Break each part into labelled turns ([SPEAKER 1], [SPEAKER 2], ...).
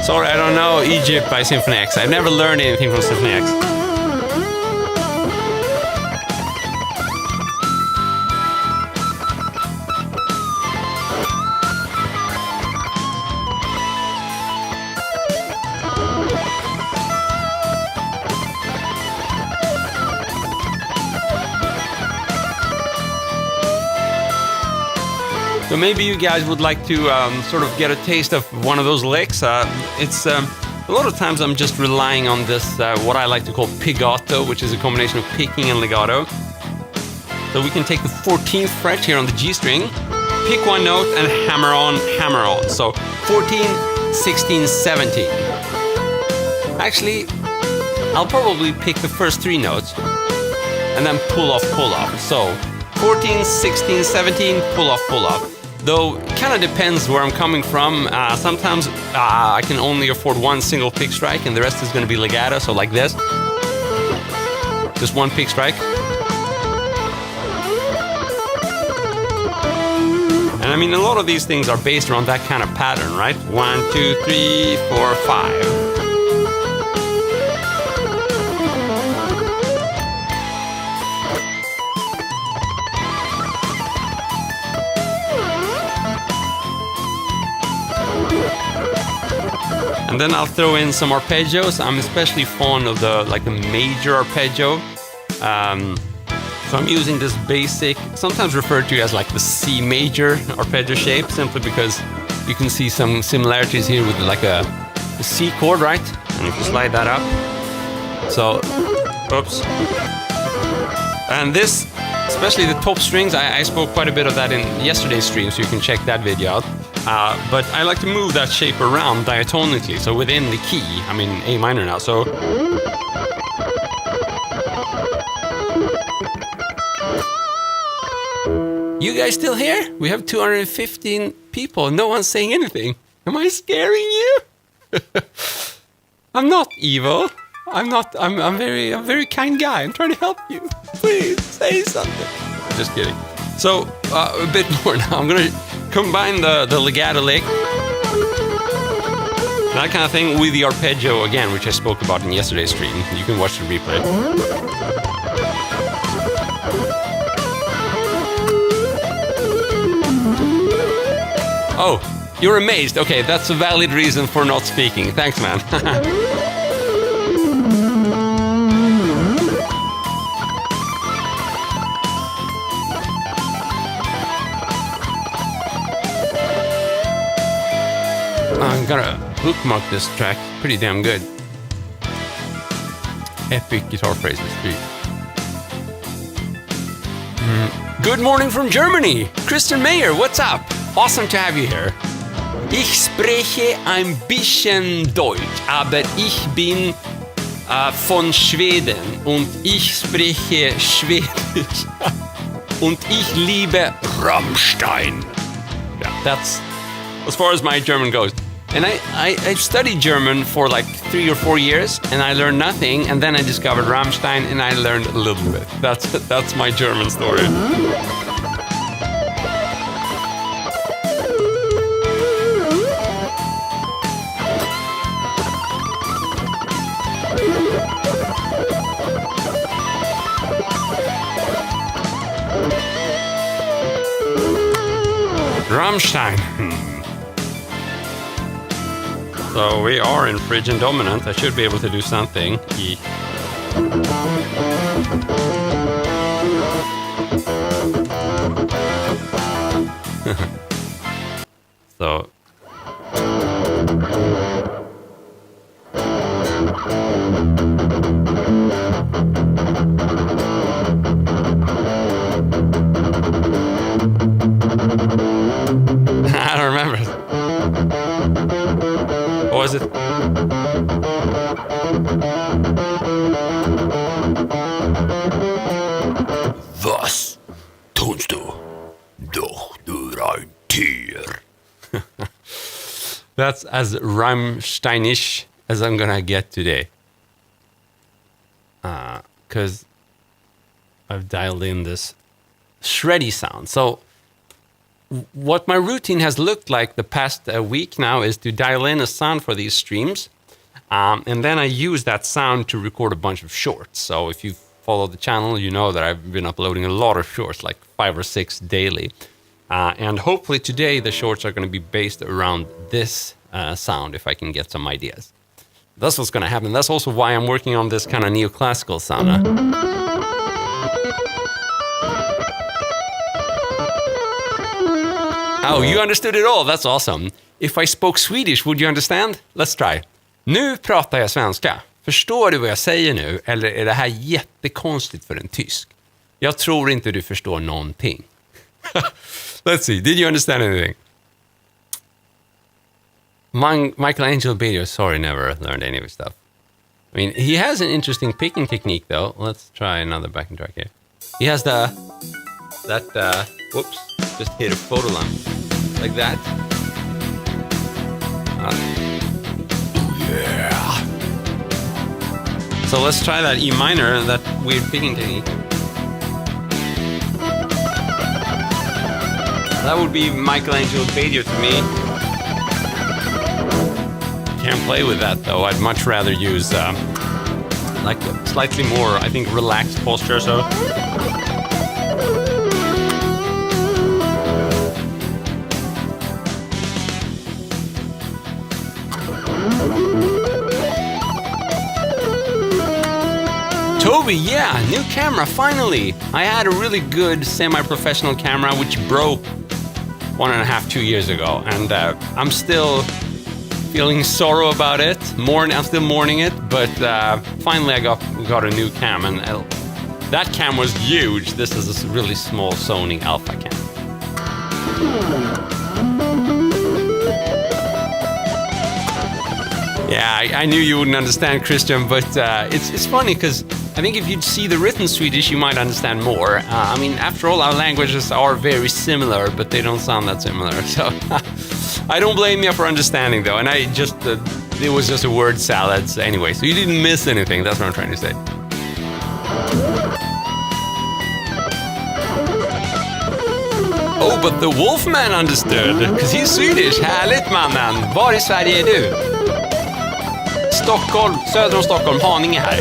[SPEAKER 1] Sorry, I don't know Egypt by Symphony X. I've never learned anything from Symphony X. So maybe you guys would like to sort of get a taste of one of those licks. It's a lot of times I'm just relying on this, what I like to call piccato, which is a combination of picking and legato. So we can take the 14th fret here on the G string, pick one note and hammer on, hammer on. So 14, 16, 17. Actually, I'll probably pick the first three notes and then pull off, pull off. So 14, 16, 17, pull off, pull off. Though it kind of depends where I'm coming from. Sometimes I can only afford one single pick strike and the rest is going to be legato, so like this. Just one pick strike. And I mean, a lot of these things are based around that kind of pattern, right? 1, 2, 3, 4, 5. And then I'll throw in some arpeggios. I'm especially fond of the major arpeggio. So I'm using this basic, sometimes referred to as like the C major arpeggio shape, simply because you can see some similarities here with like a C chord, right? And if you slide that up. So, oops. And this, especially the top strings, I spoke quite a bit of that in yesterday's stream, so you can check that video out. But I like to move that shape around diatonically, so within the key. I'm in A minor now, so... You guys still here? We have 215 people, no one's saying anything. Am I scaring you? I'm not evil. I'm a very kind guy. I'm trying to help you. Please, say something. Just kidding. So, a bit more now. I'm gonna combine the legato lick, that kind of thing, with the arpeggio again, which I spoke about in yesterday's stream. You can watch the replay. Oh, you're amazed. Okay, that's a valid reason for not speaking. Thanks, man. I'm gonna bookmark this track. Pretty damn good. Epic guitar phrases, too. Good morning from Germany. Christian Mayer, what's up? Awesome to have you here. Ich spreche ein bisschen Deutsch, aber ich bin von Schweden und ich spreche Schwedisch und ich liebe Rammstein. Yeah, that's as far as my German goes. And I studied German for like 3 or 4 years, and I learned nothing, and then I discovered Rammstein, and I learned a little bit. That's my German story. Rammstein. So we are in Phrygian dominant. I should be able to do something. So. I don't remember. What was it? Was tust du? Doch du ein Tier. That's as Rammsteinish as I'm gonna get today. Because I've dialed in this shreddy sound. So what my routine has looked like the past week now is to dial in a sound for these streams. And then I use that sound to record a bunch of shorts. So if you follow the channel, you know that I've been uploading a lot of shorts, like 5 or 6 daily. And hopefully today the shorts are going to be based around this sound, if I can get some ideas. That's what's going to happen. That's also why I'm working on this kind of neoclassical sound. Oh, you understood it all. That's awesome. If I spoke Swedish, would you understand? Let's try. Nu pratar jag svenska. Förstår du vad jag säger nu? Eller är det här jättekonstigt för en tysk? Jag tror inte du förstår någonting. Let's see. Did you understand anything? Michelangelo Arpeggios, sorry, never learned any of his stuff. I mean, he has an interesting picking technique, though. Let's try another backing track here. He has whoops, just hit a photo line. Like that. Yeah. So let's try that E minor, that weird picking technique. That would be Michelangelo Arpeggios to me. Can't play with that though. I'd much rather use like a slightly more, I think, relaxed posture. So. Toby, yeah, new camera, finally. I had a really good semi-professional camera which broke 1.5, 2 years ago, and I'm still feeling sorrow about it. I'm still mourning it, but finally I got a new cam, and that cam was huge. This is a really small Sony Alpha cam. Yeah, I knew you wouldn't understand, Christian, but it's funny because I think if you'd see the written Swedish, you might understand more. I mean, after all, our languages are very similar, but they don't sound that similar. So I don't blame you for understanding, though. And it was just a word salad. So anyway, so you didn't miss anything. That's what I'm trying to say. Oh, but the Wolfman understood, because he's Swedish. Härligt, mannen. Var I Sverige är du? Stockholm, söder om Stockholm, Haninge här.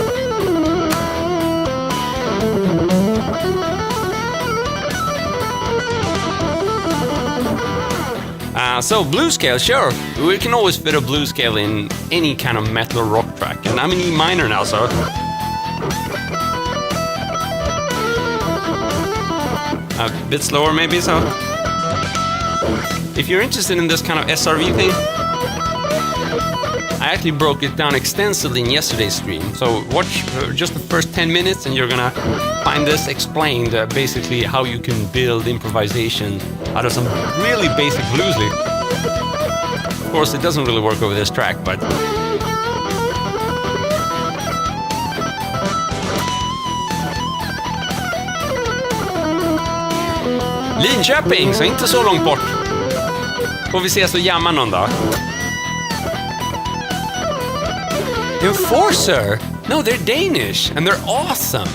[SPEAKER 1] So blues scale, sure. We can always fit a blues scale in any kind of metal rock track. And I'm in E minor now, so... A bit slower maybe, so... If you're interested in this kind of SRV thing, I actually broke it down extensively in yesterday's stream. So watch just the first 10 minutes and you're gonna find this explained, basically how you can build improvisation out of some really basic blues lead. Of course, it doesn't really work over this track, but... Linköping, så inte så långt bort. Får vi ses och jamma någon dag. Enforcer? No, they're Danish, and they're awesome.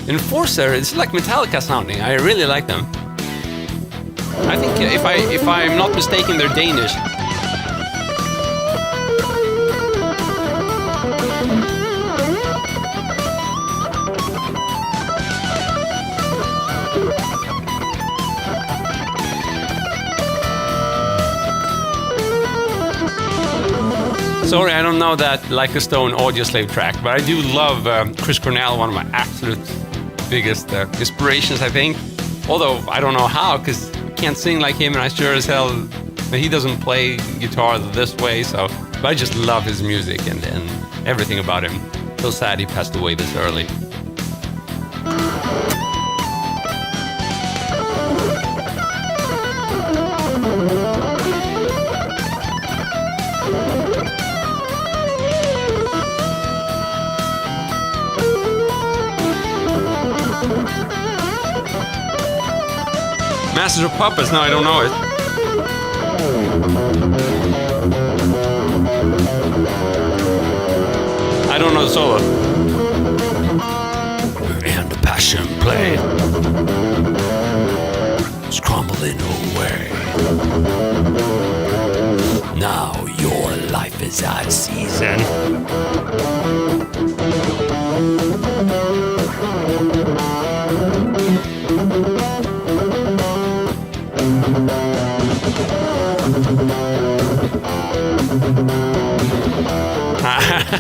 [SPEAKER 1] Enforcer, it's like Metallica sounding. I really like them. I think if I'm not mistaken, they're Danish. Sorry, I don't know that Like a Stone Audioslave track, but I do love Chris Cornell, one of my absolute biggest inspirations, I think. Although, I don't know how, because I can't sing like him, and I sure as hell, he doesn't play guitar this way, so... But I just love his music and everything about him. So sad he passed away this early. Masters of Puppets? No, I don't know it. I don't know the solo. And the passion play. clouds crumbling away. Now your life is out of season.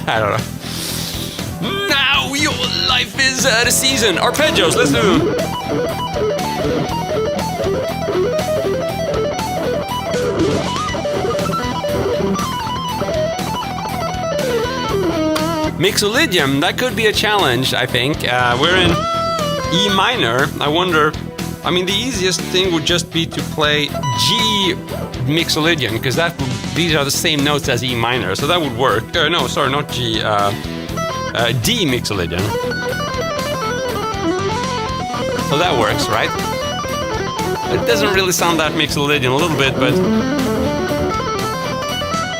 [SPEAKER 1] I don't know. Now your life is out of season. Arpeggios, let's do them. Mixolydian, that could be a challenge, I think. We're in E minor. I wonder, I mean, the easiest thing would just be to play G Mixolydian, because these are the same notes as E minor, so that would work. No, sorry, not G, D Mixolydian. So that works, right? It doesn't really sound that Mixolydian, a little bit, but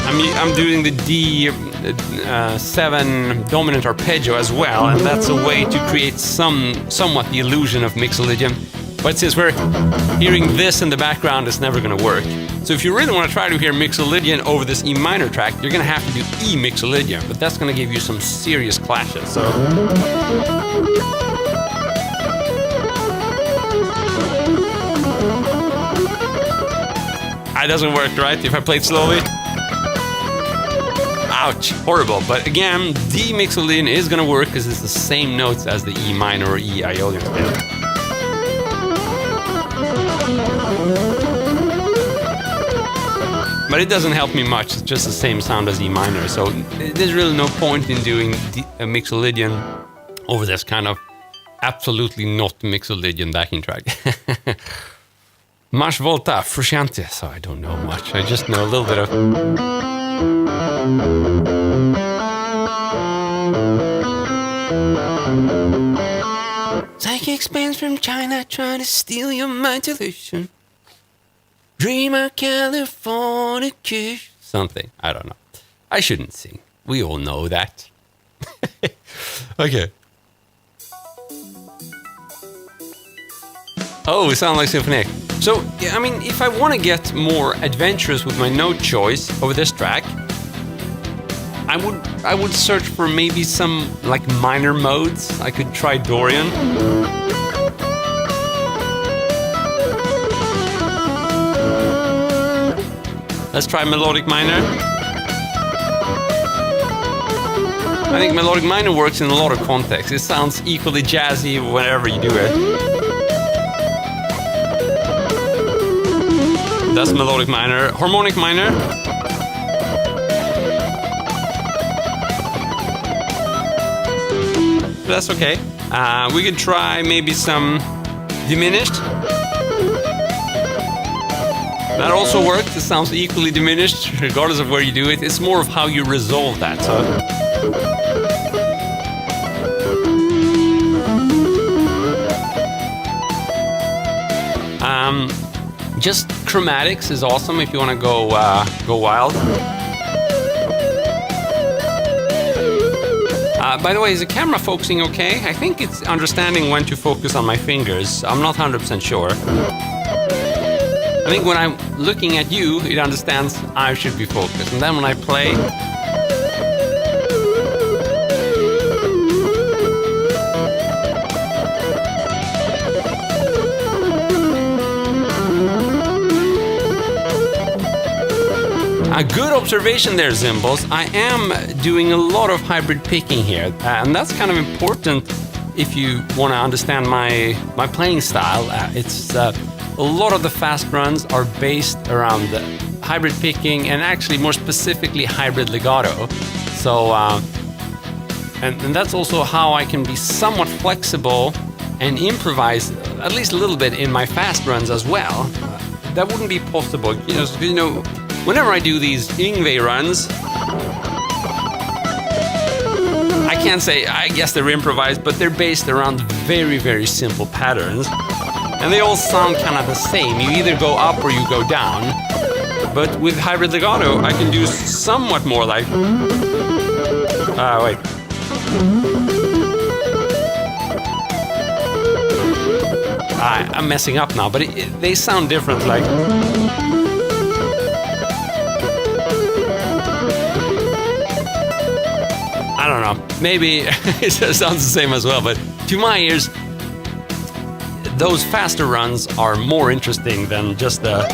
[SPEAKER 1] I'm doing the D7 dominant arpeggio as well, and that's a way to create somewhat the illusion of Mixolydian. But since we're hearing this in the background, it's never going to work. So if you really want to try to hear Mixolydian over this E minor track, you're going to have to do E Mixolydian, but that's going to give you some serious clashes. So it doesn't work, right? If I play it slowly. Ouch, horrible. But again, D Mixolydian is going to work because it's the same notes as the E minor or E Aeolian scale. But it doesn't help me much, it's just the same sound as E minor, so there's really no point in doing a Mixolydian over this kind of absolutely not Mixolydian backing track. March volta, frusciante, so I don't know much, I just know a little bit of... Psychic expands from China, trying to steal your mentalation. Dreamer Californication. Something, I don't know. I shouldn't sing. We all know that. Okay. Oh, we sound like symphonic. So, I mean, if I want to get more adventurous with my note choice over this track, I would search for maybe some like minor modes. I could try Dorian. Let's try melodic minor. I think melodic minor works in a lot of contexts. It sounds equally jazzy whenever you do it. That's melodic minor. Harmonic minor. That's okay. We could try maybe some diminished. That also works. It sounds equally diminished, regardless of where you do it. It's more of how you resolve that. So. Just chromatics is awesome if you want to go wild. By the way, is the camera focusing okay? I think it's understanding when to focus on my fingers. I'm not 100% sure. I think when I'm looking at you, it understands I should be focused. And then when I play... A good observation there, Zimbals. I am doing a lot of hybrid picking here. And that's kind of important if you want to understand my playing style. A lot of the fast runs are based around hybrid picking and actually more specifically hybrid legato. So, and that's also how I can be somewhat flexible and improvise at least a little bit in my fast runs as well. That wouldn't be possible, you know, whenever I do these Yngwie runs, I can't say, I guess they're improvised, but they're based around very, very simple patterns. And they all sound kind of the same. You either go up or you go down. But with hybrid legato, I can do somewhat more like... wait. I'm messing up now, but they sound different. Like I don't know. Maybe it sounds the same as well, but to my ears, those faster runs are more interesting than just that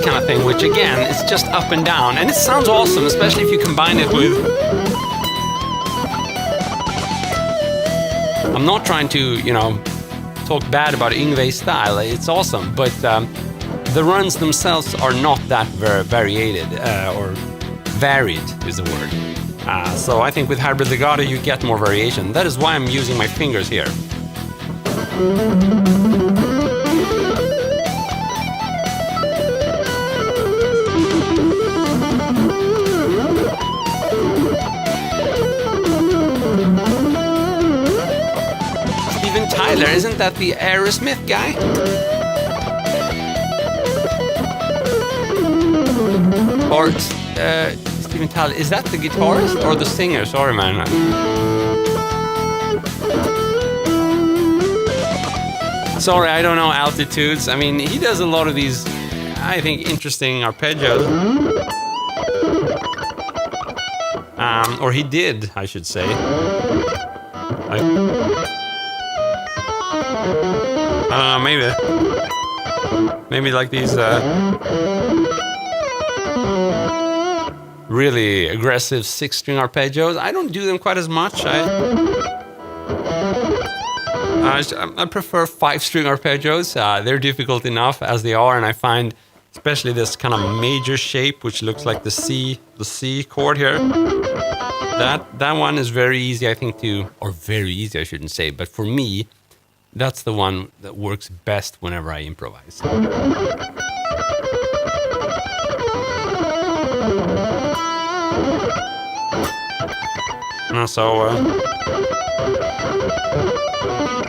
[SPEAKER 1] kind of thing, which again is just up and down, and it sounds awesome, especially if you combine it with. I'm not trying to, talk bad about Yngwie's style. It's awesome, but the runs themselves are not that variated or varied is the word. So I think with hybrid legato you get more variation. That is why I'm using my fingers here. Steven Tyler, isn't that the Aerosmith guy? Or Steven Tyler, is that the guitarist or the singer? Sorry, man. Sorry, I don't know altitudes. I mean, he does a lot of these, I think, interesting arpeggios. Or he did, I should say. I don't know, maybe like these really aggressive 6-string arpeggios. I don't do them quite as much. I prefer 5-string arpeggios. They're difficult enough as they are, and I find especially this kind of major shape, which looks like the C chord here. That one is very easy, I think, or very easy, I shouldn't say, but for me, that's the one that works best whenever I improvise.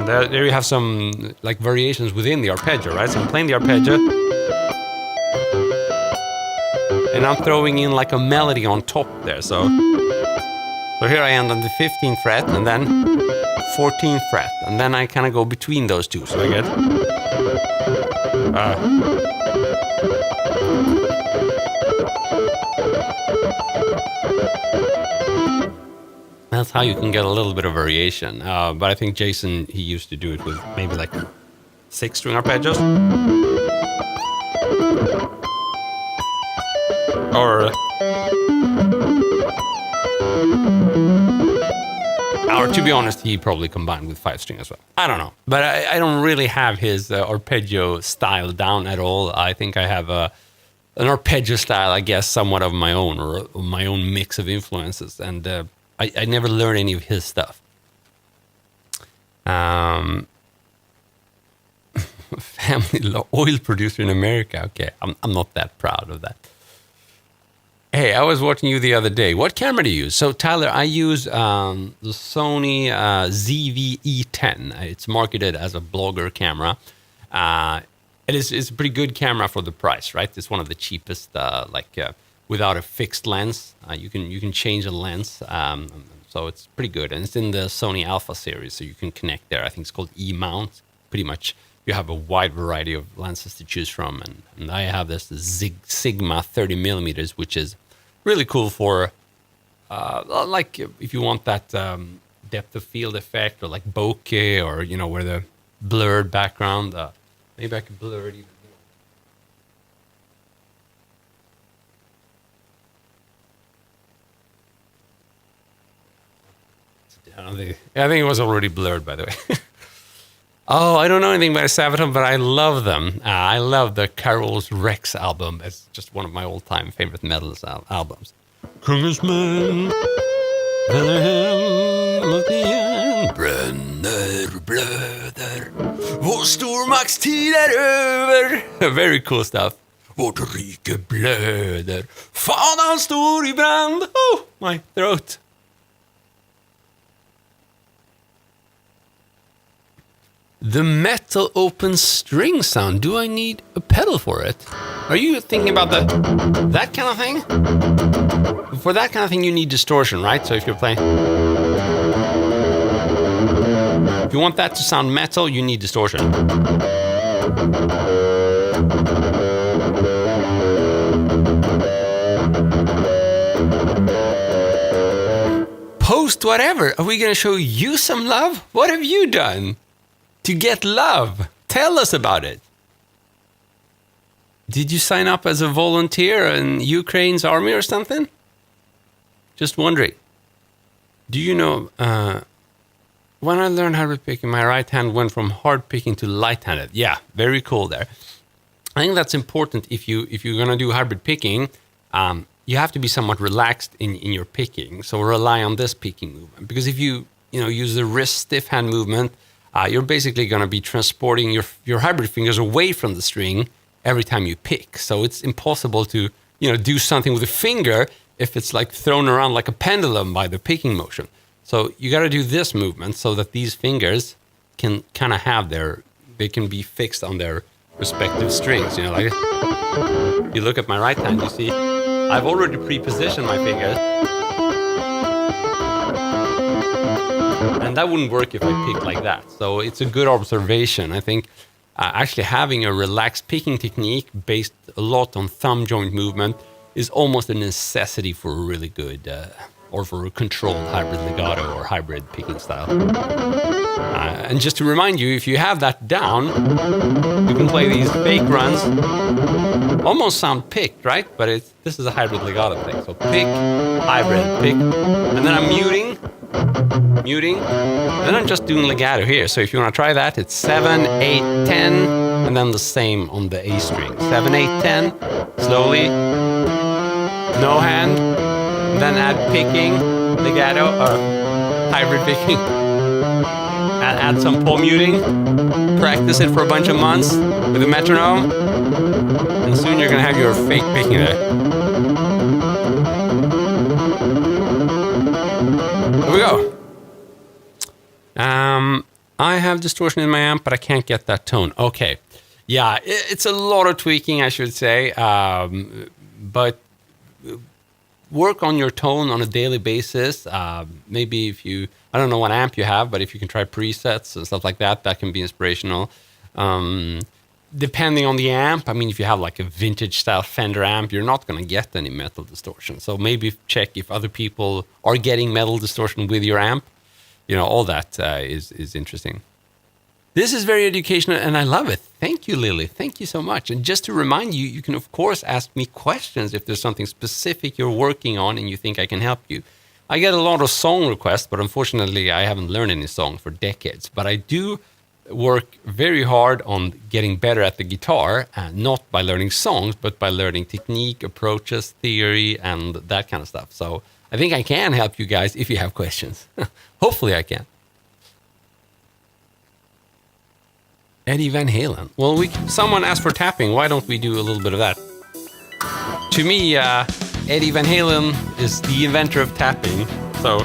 [SPEAKER 1] There you have some like variations within the arpeggio, right? So I'm playing the arpeggio, and I'm throwing in like a melody on top there. So here I end on the 15th fret, and then 14th fret, and then I kind of go between those two. So I get. That's how you can get a little bit of variation. But I think Jason, he used to do it with maybe like 6-string arpeggios. Or to be honest, he probably combined with 5-string as well. I don't know. But I don't really have his arpeggio style down at all. I think I have an arpeggio style, I guess, somewhat of my own, or my own mix of influences. And I never learned any of his stuff. Family oil producer in America. Okay, I'm not that proud of that. Hey, I was watching you the other day. What camera do you use? So, Tyler, I use the Sony ZV-E10. It's marketed as a blogger camera. It's a pretty good camera for the price, right? It's one of the cheapest, without a fixed lens. You can change a lens, so it's pretty good. And it's in the Sony Alpha series, so you can connect there. I think it's called E-mount. Pretty much, you have a wide variety of lenses to choose from. And I have this Sigma 30 millimeters, which is really cool for, like, if you want that depth of field effect, or like bokeh, or, where the blurred background. Maybe I could blur it even more. I think it was already blurred, by the way. Oh, I don't know anything about Sabaton, but I love them. I love the Carol's Rex album. It's just one of my all-time favorite metal albums. Congressman, Bränner blöder, vår stormaktstid är över. Very cool stuff. Vårt rike blöder, fanan står i brand. Oh, my throat. The metal open string sound. Do I need a pedal for it? Are you thinking about that kind of thing? For that kind of thing, you need distortion, right? So if you're playing... If you want that to sound metal, you need distortion. Post whatever. Are we going to show you some love? What have you done to get love? Tell us about it. Did you sign up as a volunteer in Ukraine's army or something? Just wondering. Do you know, when I learned hybrid picking, my right hand went from hard picking to light-handed. Yeah, very cool there. I think that's important if you're going to do hybrid picking. You have to be somewhat relaxed in your picking. So rely on this picking movement. Because if you use the wrist stiff hand movement, you're basically going to be transporting your hybrid fingers away from the string every time you pick. So it's impossible to do something with the finger if it's like thrown around like a pendulum by the picking motion. So you got to do this movement so that these fingers can kind of they can be fixed on their respective strings. Like you look at my right hand, you see I've already pre-positioned my fingers. And that wouldn't work if I picked like that. So it's a good observation. I think actually having a relaxed picking technique based a lot on thumb joint movement is almost a necessity for a really good or for a controlled hybrid legato or hybrid picking style. And just to remind you, if you have that down, you can play these fake runs. Almost sound picked, right? But this is a hybrid legato thing. So pick, hybrid, pick. And then I'm muting, and then I'm just doing legato here. So if you want to try that, it's 7, 8, 10, and then the same on the A string. 7, 8, 10, slowly, no hand, then add picking, legato, or hybrid picking, and add some pole muting. Practice it for a bunch of months with a metronome, and soon you're going to have your fake picking there. Here we go. I have distortion in my amp, but I can't get that tone. Okay. Yeah, it's a lot of tweaking, I should say. But work on your tone on a daily basis. Maybe I don't know what amp you have, but if you can try presets and stuff like that, that can be inspirational. Depending on the amp, I mean, if you have like a vintage style Fender amp, you're not going to get any metal distortion. So maybe check if other people are getting metal distortion with your amp. All that is interesting. This is very educational, and I love it. Thank you, Lily. Thank you so much. And just to remind you, you can, of course, ask me questions if there's something specific you're working on and you think I can help you. I get a lot of song requests, but unfortunately, I haven't learned any songs for decades. But I do work very hard on getting better at the guitar, not by learning songs, but by learning technique, approaches, theory, and that kind of stuff. So I think I can help you guys if you have questions. Hopefully I can. Eddie Van Halen. Well, someone asked for tapping. Why don't we do a little bit of that? To me, Eddie Van Halen is the inventor of tapping. So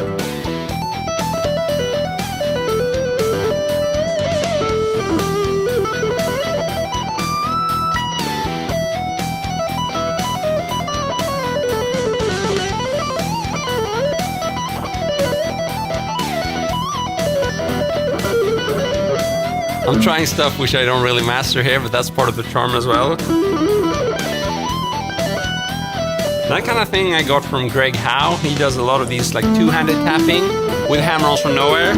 [SPEAKER 1] I'm trying stuff which I don't really master here, but that's part of the charm as well. That kind of thing I got from Greg Howe. He does a lot of these like two-handed tapping with hammer-ons from nowhere.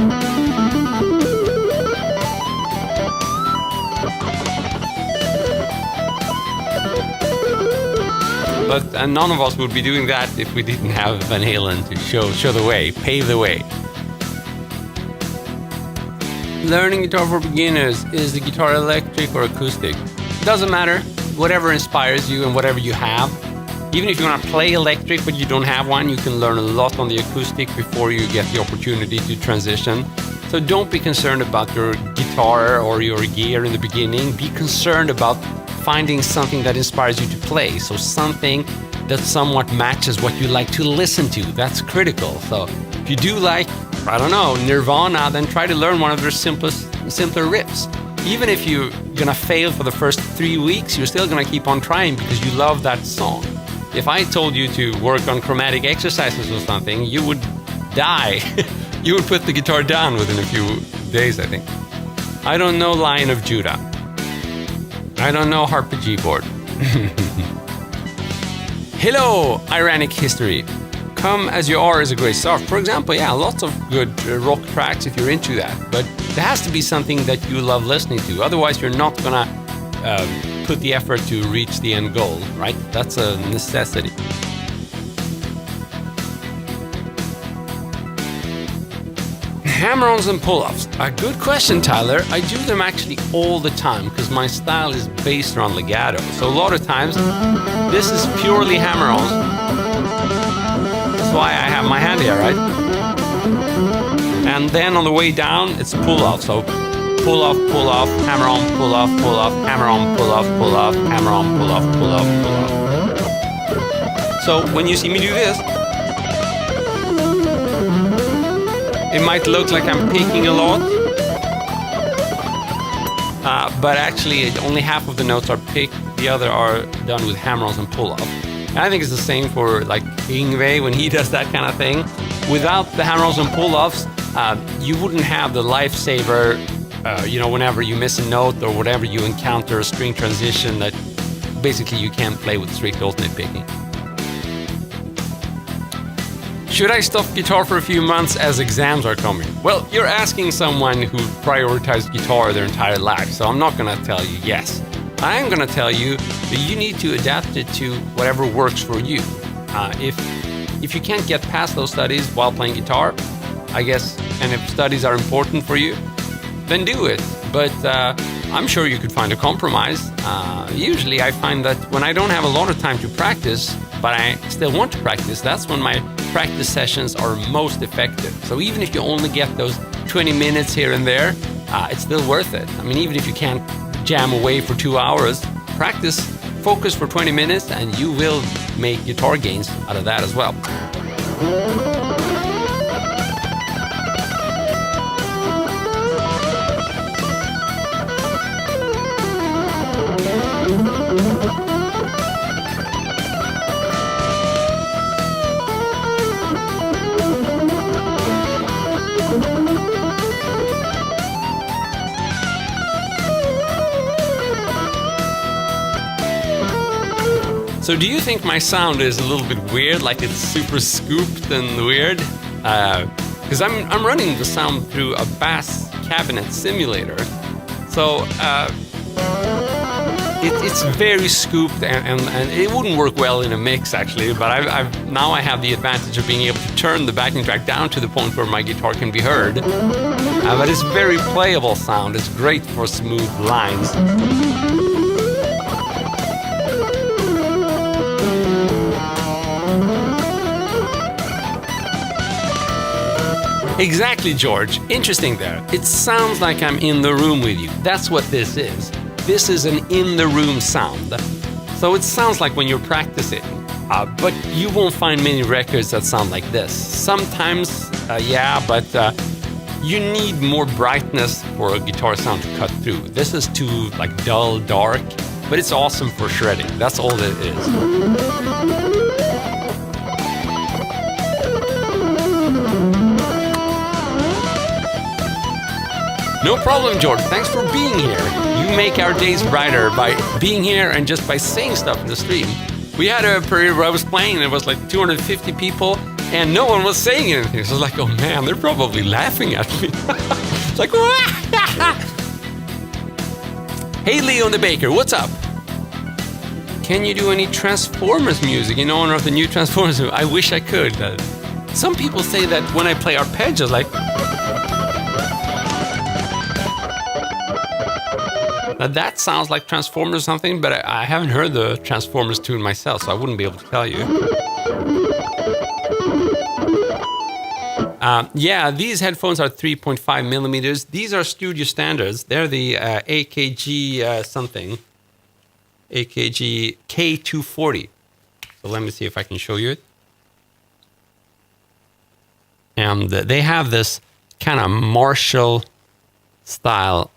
[SPEAKER 1] But none of us would be doing that if we didn't have Van Halen to show the way, pave the way. Learning guitar for beginners, is the guitar electric or acoustic? Doesn't matter, whatever inspires you and whatever you have. Even if you want to play electric but you don't have one, you can learn a lot on the acoustic before you get the opportunity to transition. So don't be concerned about your guitar or your gear in the beginning. Be concerned about finding something that inspires you to play. So something that somewhat matches what you like to listen to. That's critical. So if you do like, I don't know, Nirvana, then try to learn one of their simpler riffs. Even if you're gonna fail for the first 3 weeks, you're still gonna keep on trying because you love that song. If I told you to work on chromatic exercises or something, you would die. You would put the guitar down within a few days, I think. I don't know Lion of Judah. I don't know Arpeggio board. Hello, Ironic History. Come As You Are is a great start. For example, yeah, lots of good rock tracks if you're into that. But there has to be something that you love listening to. Otherwise, you're not gonna put the effort to reach the end goal, right? That's a necessity. Hammer-ons and pull-offs. A good question, Tyler. I do them actually all the time because my style is based around legato. So a lot of times, this is purely hammer-ons. That's why I have my hand here, right? And then on the way down, it's pull-off. So pull-off, pull-off, hammer-on, pull-off, pull-off, hammer-on, pull-off, pull-off, hammer-on, pull-off, pull-off, pull-off. So when you see me do this, it might look like I'm picking a lot, but actually only half of the notes are picked, the other are done with hammer-ons and pull-off. And I think it's the same for like Yngwie when he does that kind of thing. Without the hammer-ons and pull-offs, you wouldn't have the lifesaver, whenever you miss a note or whatever you encounter a string transition that basically you can't play with strict alternate picking. Should I stop guitar for a few months as exams are coming? Well, you're asking someone who prioritized guitar their entire life, so I'm not going to tell you yes. I'm going to tell you that you need to adapt it to whatever works for you. If you can't get past those studies while playing guitar, I guess, and if studies are important for you, then do it. But I'm sure you could find a compromise. Usually I find that when I don't have a lot of time to practice, but I still want to practice, that's when my practice sessions are most effective. So even if you only get those 20 minutes here and there, it's still worth it. I mean, even if you can't jam away for 2 hours, practice, focus for 20 minutes, and you will make guitar gains out of that as well. So do you think my sound is a little bit weird, like it's super scooped and weird? Because I'm running the sound through a bass cabinet simulator. So it's very scooped and it wouldn't work well in a mix actually, but now I have the advantage of being able to turn the backing track down to the point where my guitar can be heard. But it's very playable sound, it's great for smooth lines. Exactly, George. Interesting there. It sounds like I'm in the room with you. That's what this is. This is an in-the-room sound. So it sounds like when you're practicing, but you won't find many records that sound like this. Sometimes, yeah, but you need more brightness for a guitar sound to cut through. This is too like dull, dark, but it's awesome for shredding. That's all it is. No problem, George. Thanks for being here. You make our days brighter by being here and just by saying stuff in the stream. We had a period where I was playing and it was like 250 people and no one was saying anything. So I was like, oh man, they're probably laughing at me. It's like, Hey, Leon the Baker, what's up? Can you do any Transformers music in honor of the new Transformers? I wish I could. Some people say that when I play Arpeggios, like, now that sounds like Transformers or something, but I haven't heard the Transformers tune myself, so I wouldn't be able to tell you. Yeah, these headphones are 3.5 millimeters. These are studio standards. They're the AKG something. AKG K240. So let me see if I can show you it. And they have this kind of Marshall style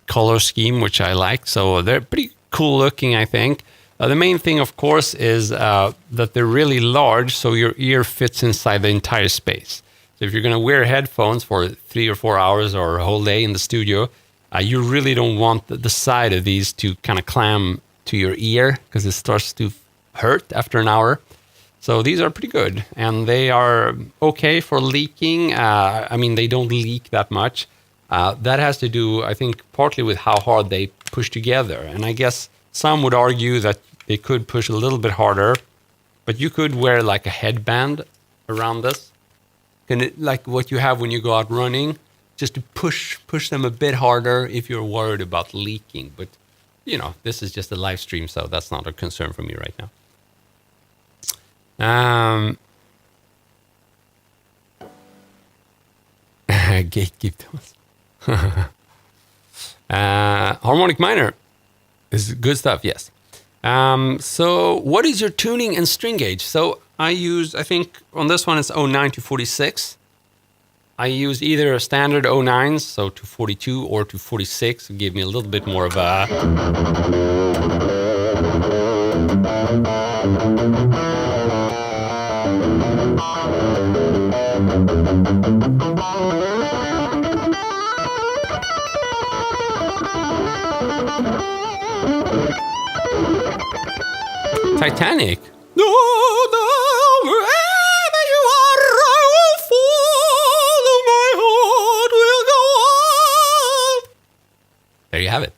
[SPEAKER 1] color scheme, which I like. So they're pretty cool looking, I think. The main thing, of course, is that they're really large, so your ear fits inside the entire space. So if you're going to wear headphones for 3 or 4 hours or a whole day in the studio, you really don't want the side of these to kind of clamp to your ear because it starts to hurt after an hour. So these are pretty good, and they are okay for leaking. I mean, they don't leak that much. That has to do, I think, partly with how hard they push together. And I guess some would argue that they could push a little bit harder, but you could wear like a headband around this, like what you have when you go out running, just to push them a bit harder if you're worried about leaking. But, you know, this is just a live stream, so that's not a concern for me right now. Gatekeep those. Harmonic minor is good stuff, yes. So what is your tuning and string gauge? So I think on this one it's 09 to 46. I use either a standard 09s, so to 42, or to 46, to give me a little bit more of a... Titanic. No, wherever you are, I will follow, my heart will go on. There you have it.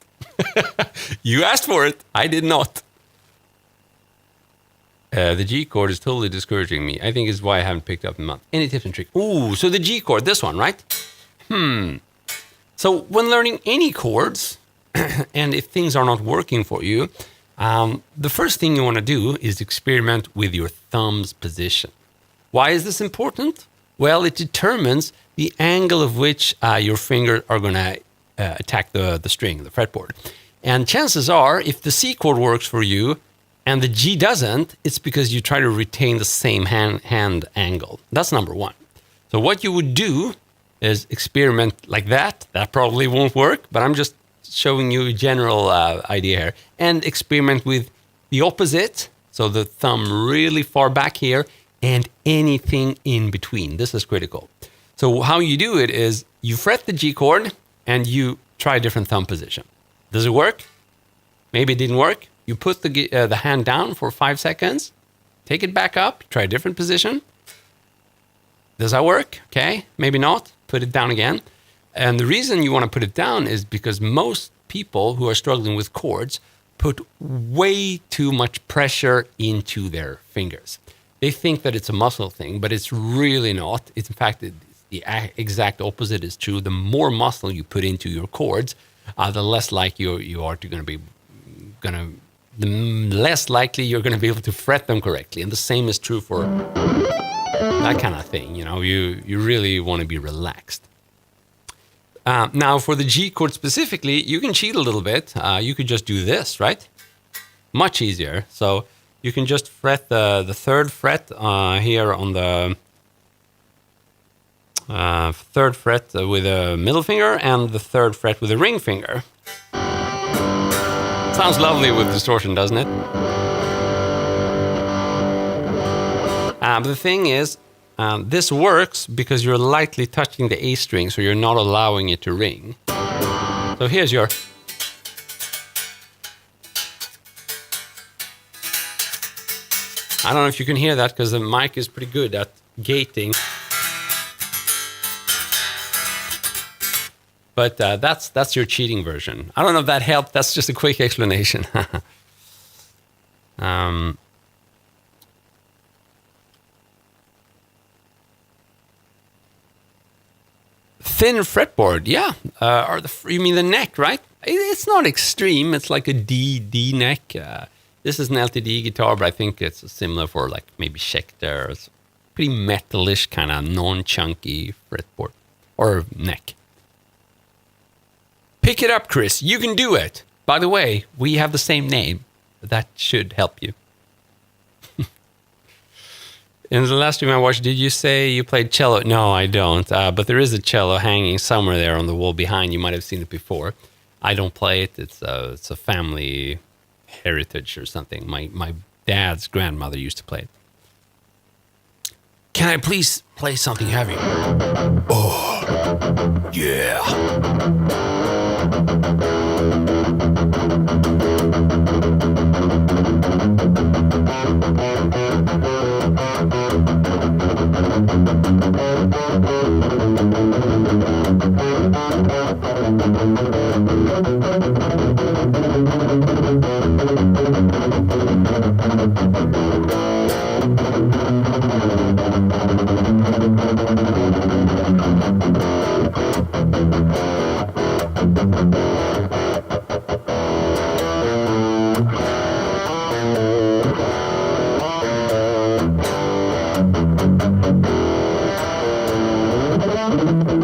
[SPEAKER 1] You asked for it. I did not. The G chord is totally discouraging me. I think it's why I haven't picked up in a month. Any tips and tricks? Ooh, so the G chord, this one, right? So when learning any chords, and if things are not working for you, the first thing you want to do is experiment with your thumb's position. Why is this important? Well, it determines the angle of which your fingers are going to attack the string, the fretboard. And chances are, if the C chord works for you and the G doesn't, it's because you try to retain the same hand angle. That's number one. So what you would do is experiment like that. That probably won't work, but I'm just showing you a general idea here. And experiment with the opposite. So the thumb really far back here and anything in between. This is critical. So how you do it is you fret the G chord and you try a different thumb position. Does it work? Maybe it didn't work. You put the hand down for 5 seconds, take it back up, try a different position. Does that work? Okay, maybe not. Put it down again. And the reason you want to put it down is because most people who are struggling with chords put way too much pressure into their fingers. They think that it's a muscle thing, but it's really not. It's in fact, the exact opposite is true. The more muscle you put into your chords, the less likely you are to the less likely you're going to be able to fret them correctly. And the same is true for that kind of thing. You know, you really want to be relaxed. Now, for the G chord specifically, you can cheat a little bit. You could just do this, right? Much easier. So you can just fret the third fret here on the third fret with a middle finger and the third fret with a ring finger. Sounds lovely with distortion, doesn't it? But the thing is, this works because you're lightly touching the A string, so you're not allowing it to ring. So here's your... I don't know if you can hear that because the mic is pretty good at gating. But that's your cheating version. I don't know if that helped. That's just a quick explanation. Thin fretboard, yeah. You mean the neck, right? It's not extreme. It's like a D neck. This is an LTD guitar, but I think it's similar for like maybe Schecter. It's pretty metalish, kind of non-chunky fretboard or neck. Pick it up, Chris. You can do it. By the way, we have the same name. That should help you. In the last stream I watched, did you say you played cello? No, I don't. But there is a cello hanging somewhere there on the wall behind. You might have seen it before. I don't play it. It's a family heritage or something. My dad's grandmother used to play it. Can I please play something heavy? Oh, yeah.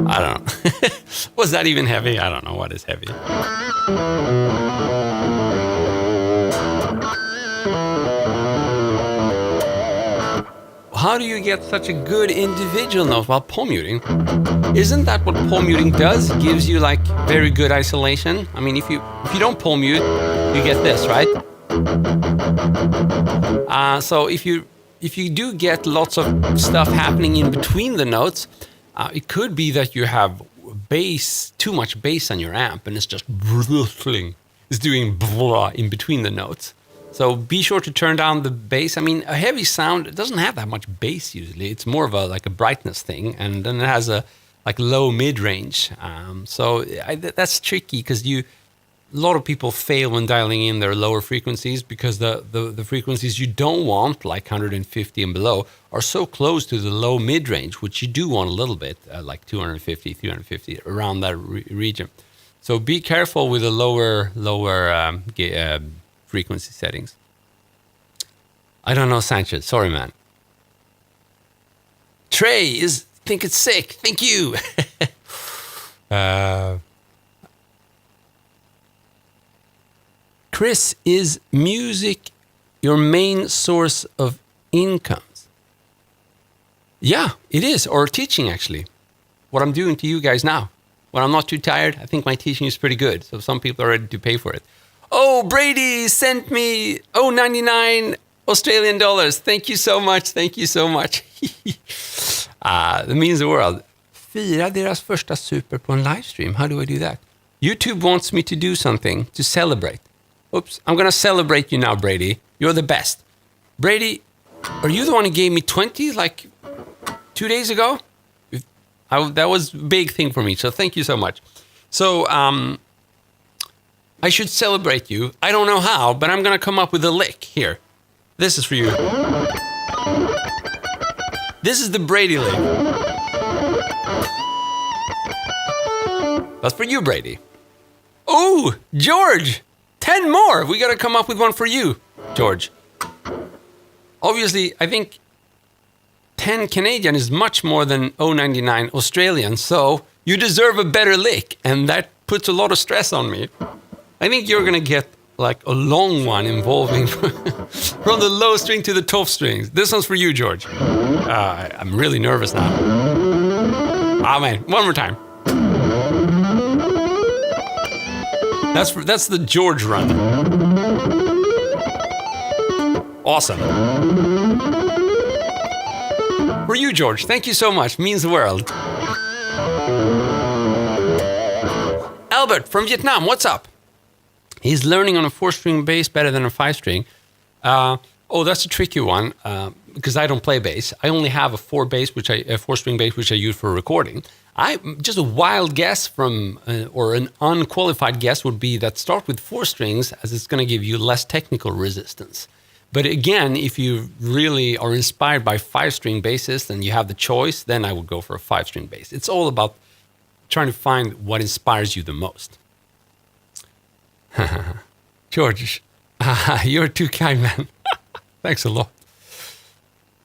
[SPEAKER 1] I don't know. Was that even heavy? I don't know what is heavy. How do you get such a good individual note while palm muting? Isn't that what palm muting does? Gives you like very good isolation. I mean, if you don't palm mute, you get this, right? So if you do get lots of stuff happening in between the notes, it could be that you have too much bass on your amp, and it's just ruffling. It's doing blah in between the notes. So be sure to turn down the bass. I mean, a heavy sound, it doesn't have that much bass usually. It's more of a brightness thing, and then it has a low mid range. That's tricky because a lot of people fail when dialing in their lower frequencies because the frequencies you don't want, like 150 and below, are so close to the low mid range, which you do want a little bit, like 250, 350, around that region. So be careful with the lower frequency settings. I don't know, Sanchez. Sorry, man. Trey think it's sick. Thank you. Chris, is music your main source of incomes? Yeah, it is. Or teaching, actually. What I'm doing to you guys now. When I'm not too tired, I think my teaching is pretty good. So some people are ready to pay for it. Oh, Brady sent me 99 Australian dollars. Thank you so much. Thank you so much. That means the world. Fira deras första super på en livestream. How do I do that? YouTube wants me to do something to celebrate. Oops, I'm going to celebrate you now, Brady. You're the best. Brady, are you the one who gave me 20 like 2 days ago? That was a big thing for me, so thank you so much. So, I should celebrate you. I don't know how, but I'm going to come up with a lick here. This is for you. This is the Brady lick. That's for you, Brady. Oh, George! 10 more! We got to come up with one for you, George. Obviously, I think 10 Canadian is much more than 0.99 Australian, so you deserve a better lick, and that puts a lot of stress on me. I think you're going to get like a long one involving from the low string to the top strings. This one's for you, George. I'm really nervous now. Ah, man, one more time. That's the George run. Awesome. For you, George. Thank you so much. Means the world. Albert from Vietnam, what's up? He's learning on a 4-string bass better than a 5-string. That's a tricky one because I don't play bass. I only have a 4-string bass which I use for recording. Just a wild guess or an unqualified guess would be that start with 4 strings, as it's going to give you less technical resistance. But again, if you really are inspired by 5-string basses and you have the choice, then I would go for a 5-string bass. It's all about trying to find what inspires you the most. George, you're too kind, man. Thanks a lot.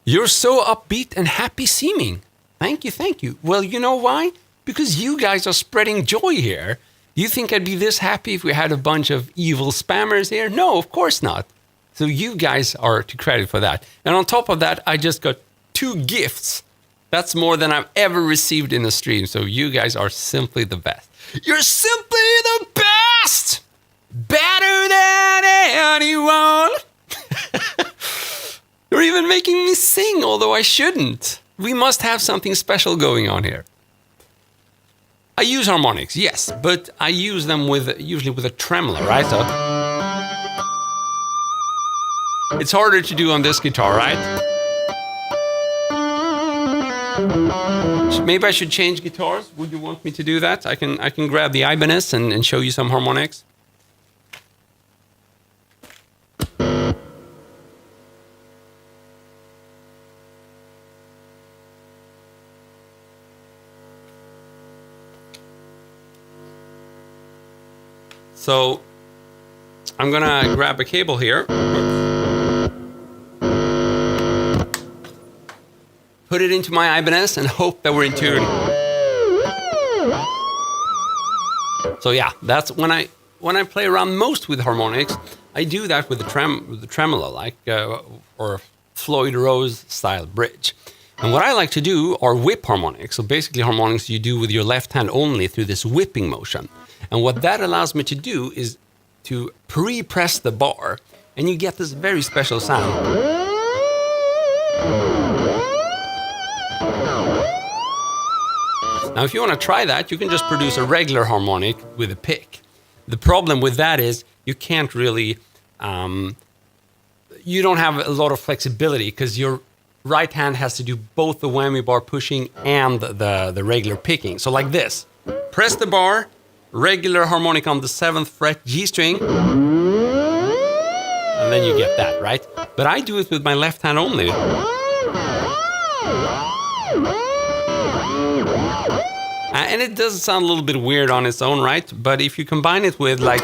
[SPEAKER 1] You're so upbeat and happy seeming. Thank you. Well, you know why? Because you guys are spreading joy here. Do you think I'd be this happy if we had a bunch of evil spammers here? No, of course not. So you guys are to credit for that. And on top of that, I just got 2 gifts. That's more than I've ever received in a stream. So you guys are simply the best. You're simply the best! Better than anyone! You're even making me sing, although I shouldn't. We must have something special going on here. I use harmonics, yes, but I use them usually with a tremolo, right? So it's harder to do on this guitar, right? So maybe I should change guitars. Would you want me to do that? I can grab the Ibanez and show you some harmonics. So I'm gonna grab a cable here, put it into my Ibanez and hope that we're in tune. So yeah, that's when I play around most with harmonics. I do that with the tremolo, like or Floyd Rose style bridge. And what I like to do are whip harmonics. So basically harmonics you do with your left hand only through this whipping motion. And what that allows me to do is to pre-press the bar, and you get this very special sound. Now, if you want to try that, you can just produce a regular harmonic with a pick. The problem with that is you can't really, you don't have a lot of flexibility because your right hand has to do both the whammy bar pushing and the regular picking. So like this, press the bar, regular harmonic on the 7th fret G string, and then you get that, right? But I do it with my left hand only. And it does sound a little bit weird on its own, right? But if you combine it with like...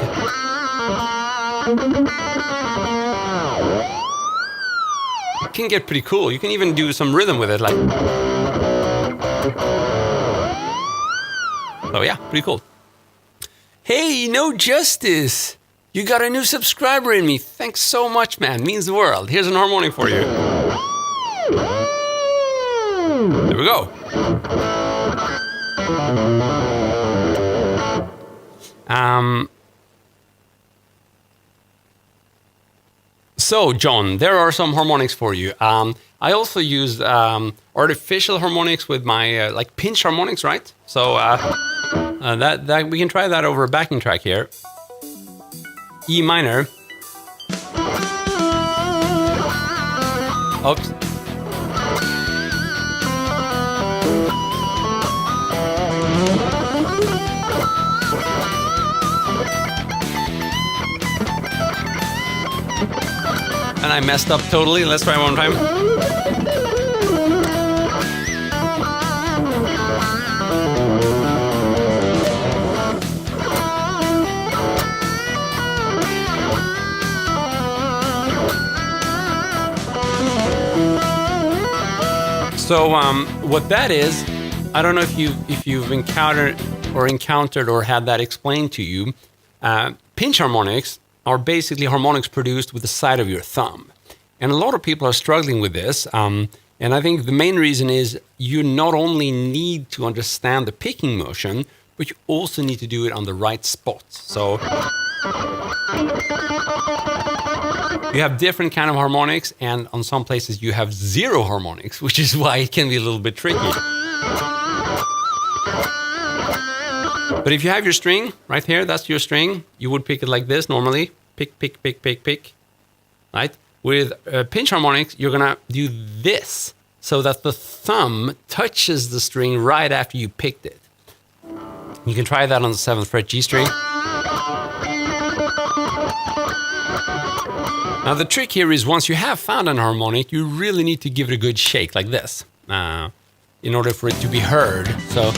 [SPEAKER 1] it can get pretty cool. You can even do some rhythm with it, like... So yeah, pretty cool. Hey, No Justice! You got a new subscriber in me. Thanks so much, man. Means the world. Here's an harmonic for you. There we go. So, John, there are some harmonics for you. I also use artificial harmonics with my like pinch harmonics, right? So that we can try that over a backing track here. E minor. Oops. And I messed up totally. Let's try one more time. So what that is, I don't know if you've encountered or had that explained to you. Pinch harmonics are basically harmonics produced with the side of your thumb. And a lot of people are struggling with this. And I think the main reason is you not only need to understand the picking motion, but you also need to do it on the right spots. So you have different kind of harmonics, and on some places you have zero harmonics, which is why it can be a little bit tricky. But if you have your string right here, that's your string, you would pick it like this normally. Pick, pick, pick, pick, pick. Right? With pinch harmonics, you're gonna do this so that the thumb touches the string right after you picked it. You can try that on the 7th fret G string. Now the trick here is once you have found an harmonic, you really need to give it a good shake like this in order for it to be heard. So.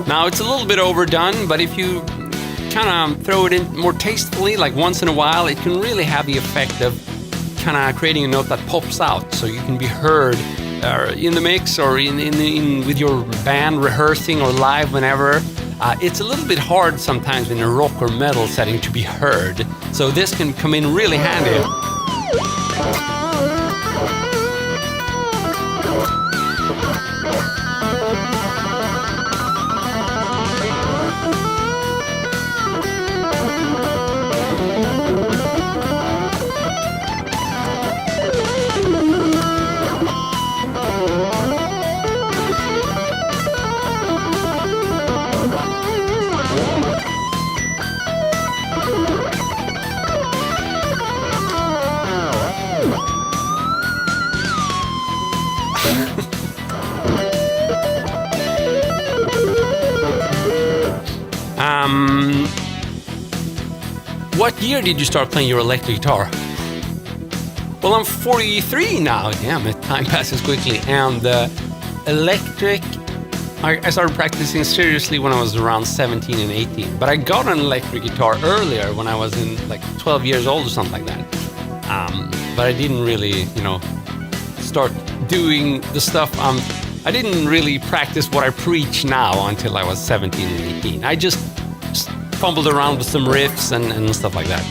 [SPEAKER 1] Now it's a little bit overdone, but if you kind of throw it in more tastefully, like once in a while, it can really have the effect of kind of creating a note that pops out, so you can be heard in the mix or in with your band rehearsing or live whenever. It's a little bit hard sometimes in a rock or metal setting to be heard, so this can come in really handy. What year did you start playing your electric guitar? Well, I'm 43 now. Damn it, time passes quickly. And electric, I started practicing seriously when I was around 17 and 18. But I got an electric guitar earlier when I was in like 12 years old or something like that. But I didn't really, start doing the stuff. I didn't really practice what I preach now until I was 17 and 18. I just fumbled around with some riffs and stuff like that.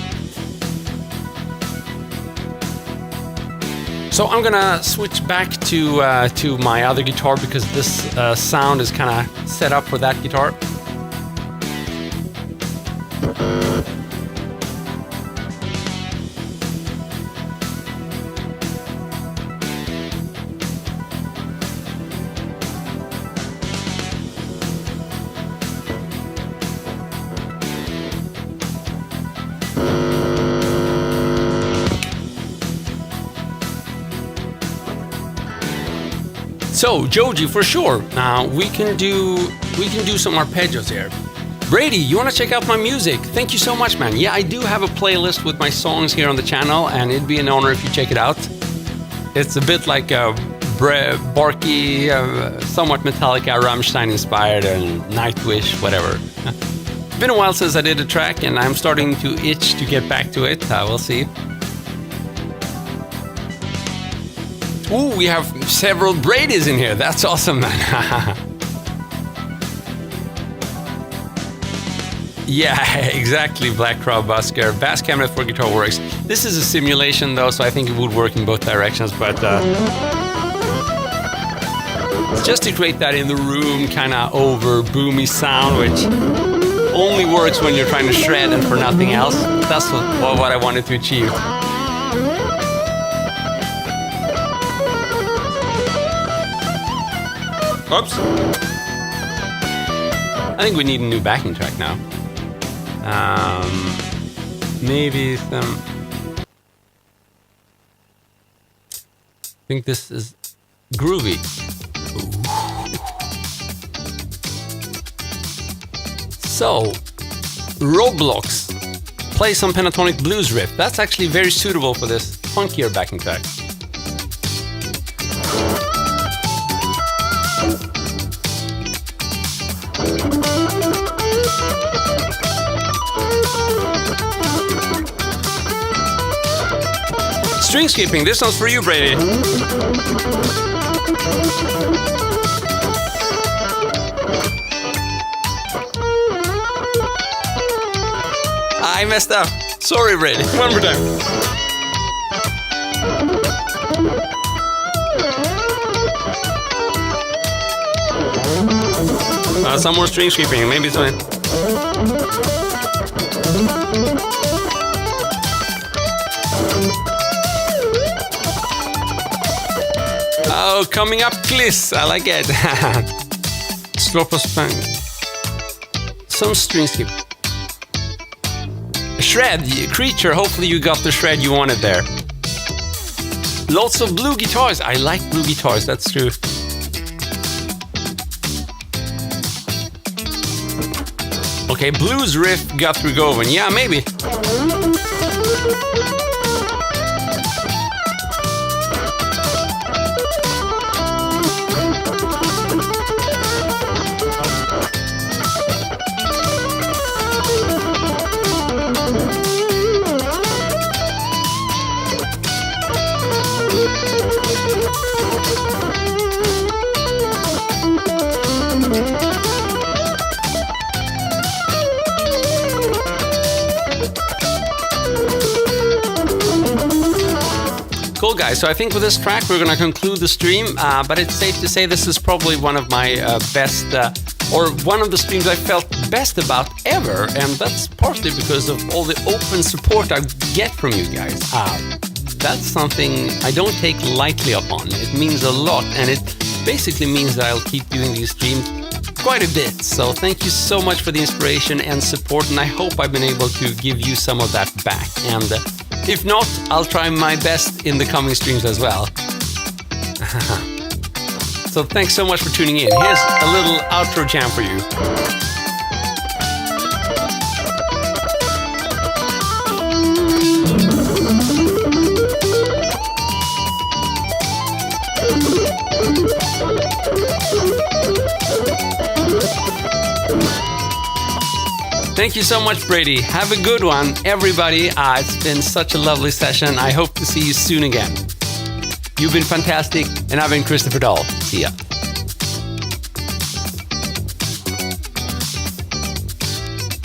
[SPEAKER 1] So I'm gonna switch back to my other guitar because this sound is kind of set up for that guitar. So Joji, for sure, we can do some arpeggios here. Brady, you want to check out my music? Thank you so much, man. Yeah, I do have a playlist with my songs here on the channel, and it'd be an honor if you check it out. It's a bit like a barky, somewhat Metallica, Rammstein inspired, and Nightwish, whatever. It's been a while since I did a track, and I'm starting to itch to get back to it. We'll see. Ooh, we have several Bradys in here. That's awesome, man. Yeah, exactly, Black Crowd Busker. Bass cabinet for guitar works. This is a simulation, though, so I think it would work in both directions, but just to create that in the room kind of over boomy sound, which only works when you're trying to shred and for nothing else. That's what I wanted to achieve. Oops. I think we need a new backing track now. Maybe some... I think this is groovy. Ooh. So, Roblox. Play some pentatonic blues riff. That's actually very suitable for this funkier backing track. String skipping, this one's for you, Brady. I messed up. Sorry, Brady. One more time. Some more string skipping, maybe it's fine. Oh, coming up, Gliss. I like it. Slop of span. Some string skip. Shred, creature. Hopefully you got the shred you wanted there. Lots of blue guitars. I like blue guitars, that's true. Okay, blues riff got through going. Yeah, maybe. Cool, guys. So I think with this track we're going to conclude the stream, but it's safe to say this is probably one of my best, or one of the streams I felt best about ever, and that's partly because of all the open support I get from you guys. That's something I don't take lightly upon. It means a lot, and it basically means that I'll keep doing these streams quite a bit. So thank you so much for the inspiration and support, and I hope I've been able to give you some of that back. And if not, I'll try my best in the coming streams as well. So thanks so much for tuning in. Here's a little outro jam for you. Thank you so much, Brady. Have a good one, everybody. It's been such a lovely session. I hope to see you soon again. You've been fantastic, and I've been Christopher Dahl. See ya.